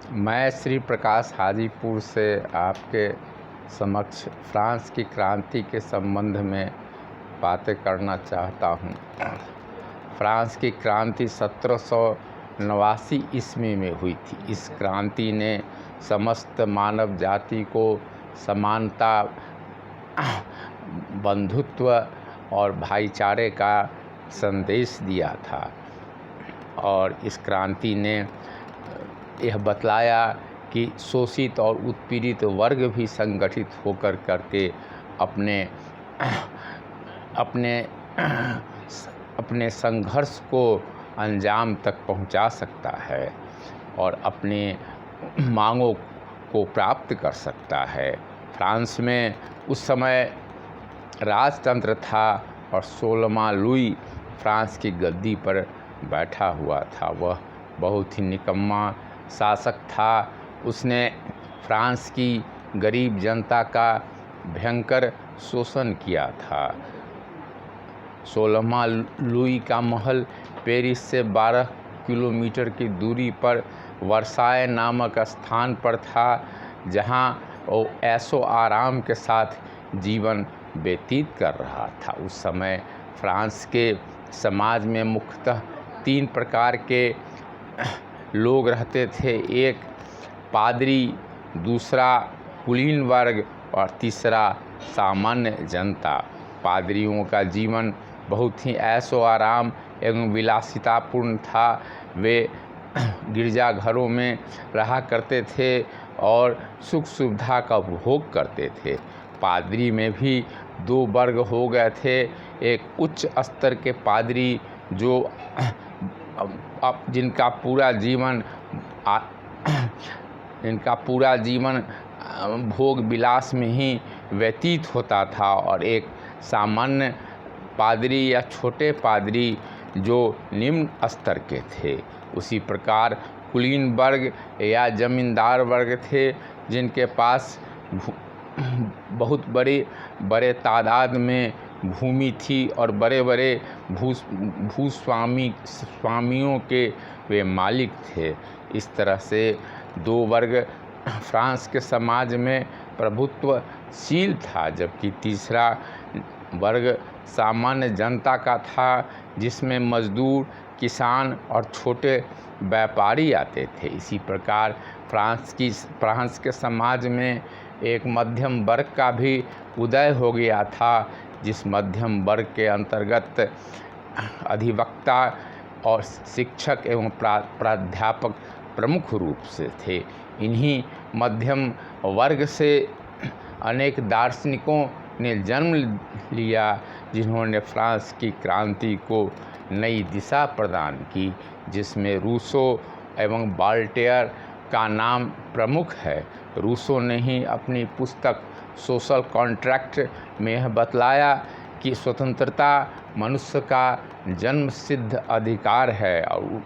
मैं श्री प्रकाश हाजीपुर से आपके समक्ष फ्रांस की क्रांति के संबंध में बातें करना चाहता हूँ। फ्रांस की क्रांति 1789 ईस्वी में हुई थी। इस क्रांति ने समस्त मानव जाति को समानता, बंधुत्व और भाईचारे का संदेश दिया था और इस क्रांति ने यह बतलाया कि शोषित और उत्पीड़ित वर्ग भी संगठित होकर करके अपने संघर्ष को अंजाम तक पहुंचा सकता है और अपने मांगों को प्राप्त कर सकता है। फ्रांस में उस समय राजतंत्र था और 16वां लुई फ्रांस की गद्दी पर बैठा हुआ था। वह बहुत ही निकम्मा शासक था। उसने फ्रांस की गरीब जनता का भयंकर शोषण किया था। 16वां लुई का महल पेरिस से 12 किलोमीटर की दूरी पर वर्साय नामक स्थान पर था, जहां वो ऐशो आराम के साथ जीवन व्यतीत कर रहा था। उस समय फ्रांस के समाज में मुख्यतः 3 प्रकार के लोग रहते थे। एक पादरी, दूसरा कुलीन वर्ग और तीसरा सामान्य जनता। पादरियों का जीवन बहुत ही ऐशो आराम एवं विलासितापूर्ण था। वे गिरजाघरों में रहा करते थे और सुख सुविधा का उपभोग करते थे। पादरी में भी 2 वर्ग हो गए थे। एक उच्च स्तर के पादरी जो जिनका पूरा जीवन भोग विलास में ही व्यतीत होता था, और एक सामान्य पादरी या छोटे पादरी जो निम्न स्तर के थे। उसी प्रकार कुलीन वर्ग या जमींदार वर्ग थे, जिनके पास बहुत बड़े तादाद में भूमि थी और बड़े बड़े स्वामियों के वे मालिक थे। इस तरह से 2 वर्ग फ्रांस के समाज में प्रभुत्वशील था, जबकि तीसरा वर्ग सामान्य जनता का था, जिसमें मजदूर, किसान और छोटे व्यापारी आते थे। इसी प्रकार फ्रांस के समाज में एक मध्यम वर्ग का भी उदय हो गया था, जिस मध्यम वर्ग के अंतर्गत अधिवक्ता और शिक्षक एवं प्राध्यापक प्रमुख रूप से थे। इन्हीं मध्यम वर्ग से अनेक दार्शनिकों ने जन्म लिया, जिन्होंने फ्रांस की क्रांति को नई दिशा प्रदान की, जिसमें रूसो एवं वॉल्टेयर का नाम प्रमुख है। रूसो ने ही अपनी पुस्तक सोशल कॉन्ट्रैक्ट में यह बतलाया कि स्वतंत्रता मनुष्य का जन्म सिद्ध अधिकार है, और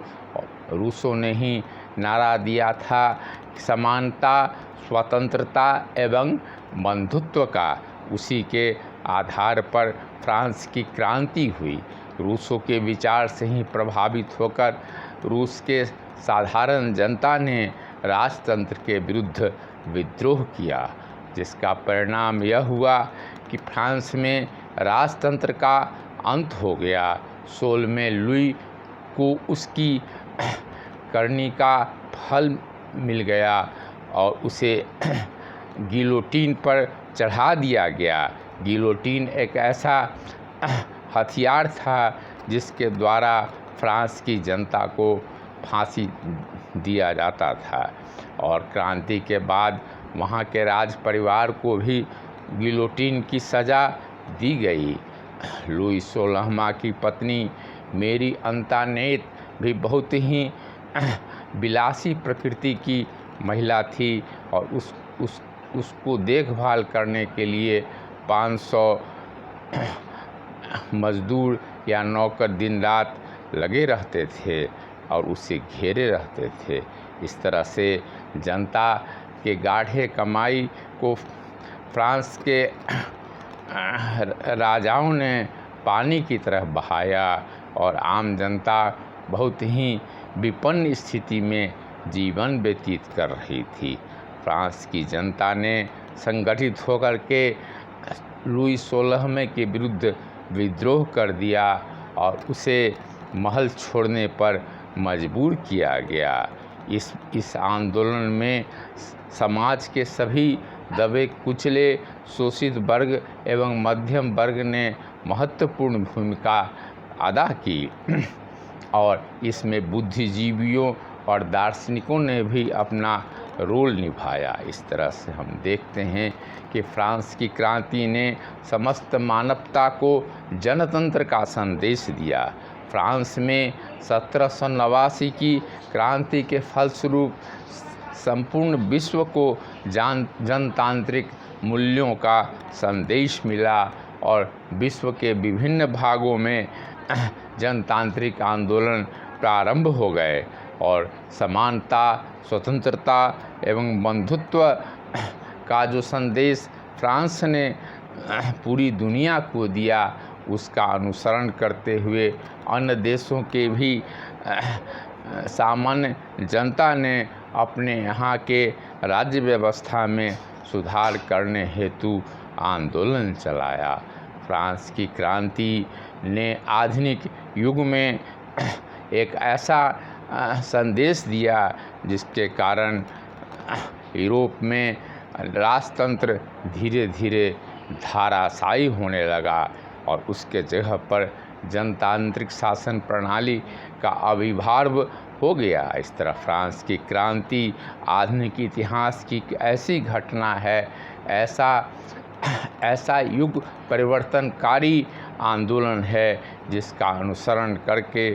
रूसो ने ही नारा दिया था समानता, स्वतंत्रता एवं बंधुत्व का। उसी के आधार पर फ्रांस की क्रांति हुई। रूसो के विचार से ही प्रभावित होकर रूस के साधारण जनता ने राजतंत्र के विरुद्ध विद्रोह किया, जिसका परिणाम यह हुआ कि फ्रांस में राजतंत्र का अंत हो गया। 16वें लुई को उसकी करनी का फल मिल गया और उसे गिलोटीन पर चढ़ा दिया गया। गिलोटीन एक ऐसा हथियार था जिसके द्वारा फ्रांस की जनता को फांसी दिया जाता था, और क्रांति के बाद वहाँ के राज परिवार को भी गिलोटीन की सज़ा दी गई। लुई 16वां की पत्नी मेरी अंतोनेट भी बहुत ही विलासी प्रकृति की महिला थी, और उसको देखभाल करने के लिए 500 मजदूर या नौकर दिन रात लगे रहते थे और उसे घेरे रहते थे। इस तरह से जनता के गाढ़े कमाई को फ्रांस के राजाओं ने पानी की तरह बहाया, और आम जनता बहुत ही विपन्न स्थिति में जीवन व्यतीत कर रही थी। फ्रांस की जनता ने संगठित होकर के लुई 16वें के विरुद्ध विद्रोह कर दिया और उसे महल छोड़ने पर मजबूर किया गया। इस आंदोलन में समाज के सभी दबे कुचले शोषित वर्ग एवं मध्यम वर्ग ने महत्वपूर्ण भूमिका अदा की और इसमें बुद्धिजीवियों और दार्शनिकों ने भी अपना रोल निभाया। इस तरह से हम देखते हैं कि फ्रांस की क्रांति ने समस्त मानवता को जनतंत्र का संदेश दिया। फ्रांस में 1789 की क्रांति के फलस्वरूप संपूर्ण विश्व को जनतांत्रिक मूल्यों का संदेश मिला और विश्व के विभिन्न भागों में जनतांत्रिक आंदोलन प्रारंभ हो गए और समानता, स्वतंत्रता एवं बंधुत्व का जो संदेश फ्रांस ने पूरी दुनिया को दिया, उसका अनुसरण करते हुए अन्य देशों के भी सामान्य जनता ने अपने यहाँ के राज्य व्यवस्था में सुधार करने हेतु आंदोलन चलाया। फ्रांस की क्रांति ने आधुनिक युग में एक ऐसा संदेश दिया जिसके कारण यूरोप में राजतंत्र धीरे धीरे धाराशायी होने लगा और उसके जगह पर जनतांत्रिक शासन प्रणाली का आविर्भाव हो गया। इस तरह फ्रांस की क्रांति आधुनिक इतिहास की ऐसी घटना है, ऐसा युग परिवर्तनकारी आंदोलन है जिसका अनुसरण करके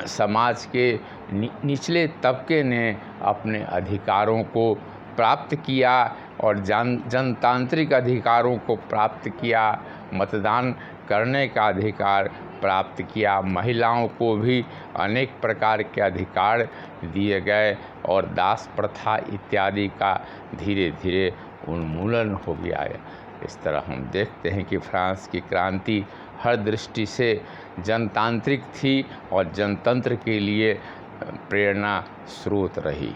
समाज के निचले तबके ने अपने अधिकारों को प्राप्त किया और जनतांत्रिक अधिकारों को प्राप्त किया, मतदान करने का अधिकार प्राप्त किया, महिलाओं को भी अनेक प्रकार के अधिकार दिए गए और दास प्रथा इत्यादि का धीरे धीरे उन्मूलन हो गया है। इस तरह हम देखते हैं कि फ्रांस की क्रांति हर दृष्टि से जनतांत्रिक थी और जनतंत्र के लिए प्रेरणा स्रोत रही।